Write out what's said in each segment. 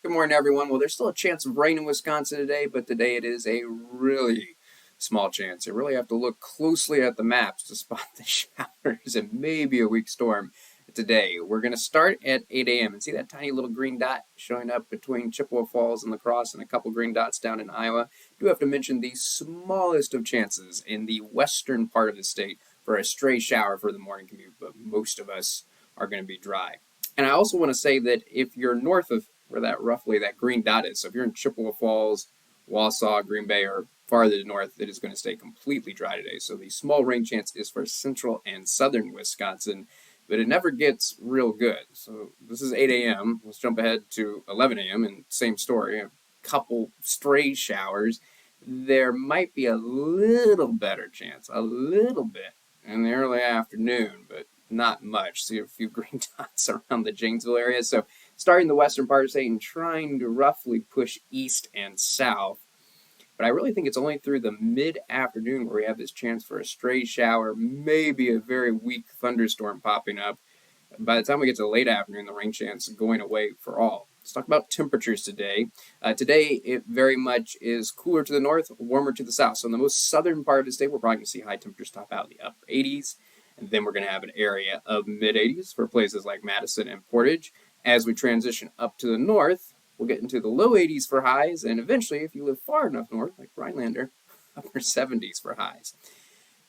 Good morning, everyone. Well, there's still a chance of rain in Wisconsin today, but today it is a really small chance. You really have to look closely at the maps to spot the showers and maybe a weak storm today. We're going to start at 8 a.m. and see that tiny little green dot showing up between Chippewa Falls and La Crosse and a couple green dots down in Iowa. I do have to mention the smallest of chances in the western part of the state for a stray shower for the morning commute, but most of us are going to be dry. And I also want to say that if you're north of where that green dot is, so if you're in Chippewa Falls, Wausau, Green Bay, or farther north, it is going to stay completely dry today. So the small rain chance is for central and southern Wisconsin, but it never gets real good. So this is 8 a.m. Let's jump ahead to 11 a.m. and same story, a couple stray showers. There might be a little better chance, a little bit, in the early afternoon, but not much. See a few green dots around the Janesville area. So starting the western part of the state and trying to roughly push east and south. But I really think it's only through the mid-afternoon where we have this chance for a stray shower, maybe a very weak thunderstorm popping up. By the time we get to the late afternoon, the rain chance is going away for all. Let's talk about temperatures today. Today, it very much is cooler to the north, warmer to the south. So in the most southern part of the state, we're probably going to see high temperatures top out in the upper 80s. And then we're going to have an area of mid-80s for places like Madison and Portage. As we transition up to the north, we'll get into the low 80s for highs, and eventually, if you live far enough north, like Rhinelander, upper 70s for highs.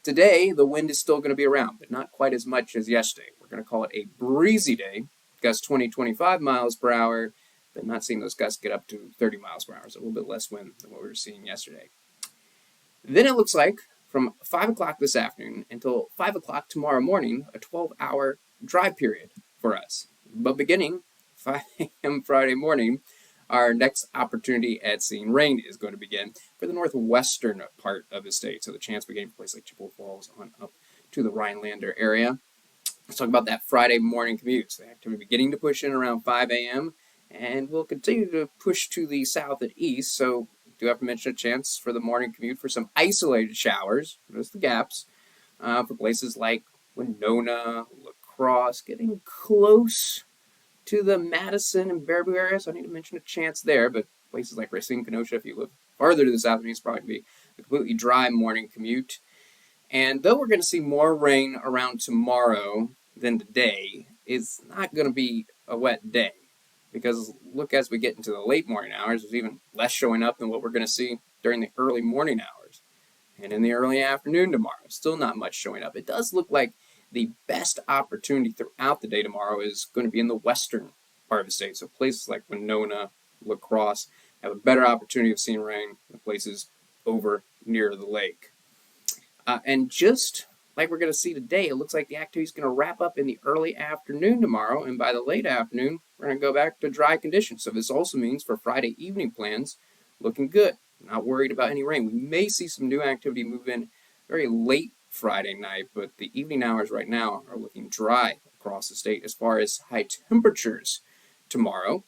Today, the wind is still going to be around, but not quite as much as yesterday. We're going to call it a breezy day, gusts 20-25 miles per hour, but not seeing those gusts get up to 30 miles per hour, so a little bit less wind than what we were seeing yesterday. Then it looks like from 5 o'clock this afternoon until 5 o'clock tomorrow morning, a 12-hour dry period for us. But beginning 5 a.m. Friday morning, our next opportunity at seeing rain is going to begin for the northwestern part of the state. So the chance we get for places like Chippewa Falls on up to the Rhinelander area. Let's talk about that Friday morning commute. So the activity beginning to push in around 5 a.m. and we'll continue to push to the south and east. So do have to mention a chance for the morning commute for some isolated showers, notice the gaps, for places like Winona, La Crosse, getting close to the Madison and Baraboo area, so I need to mention a chance there, but places like Racine, Kenosha, if you live farther to the south, it's probably going to be a completely dry morning commute. And though we're going to see more rain around tomorrow than today, it's not going to be a wet day. Because look, as we get into the late morning hours, there's even less showing up than what we're going to see during the early morning hours. And in the early afternoon tomorrow, still not much showing up. It does look like the best opportunity throughout the day tomorrow is going to be in the western part of the state. So places like Winona, La Crosse have a better opportunity of seeing rain than places over near the lake. And just like we're going to see today, it looks like the activity is going to wrap up in the early afternoon tomorrow, and by the late afternoon, we're going to go back to dry conditions. So this also means for Friday evening plans, looking good. Not worried about any rain. We may see some new activity move in very late Friday night, but the evening hours right now are looking dry across the state as far as high temperatures tomorrow.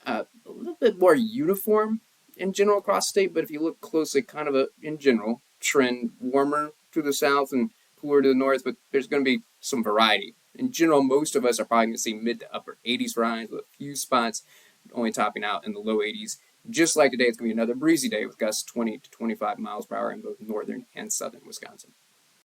A little bit more uniform in general across the state, but if you look closely, kind of in general trend, warmer to the south and cooler to the north, but there's going to be some variety. In general, most of us are probably going to see mid to upper 80s for highs with a few spots only topping out in the low 80s. Just like today, it's going to be another breezy day with gusts 20 to 25 miles per hour in both northern and southern Wisconsin.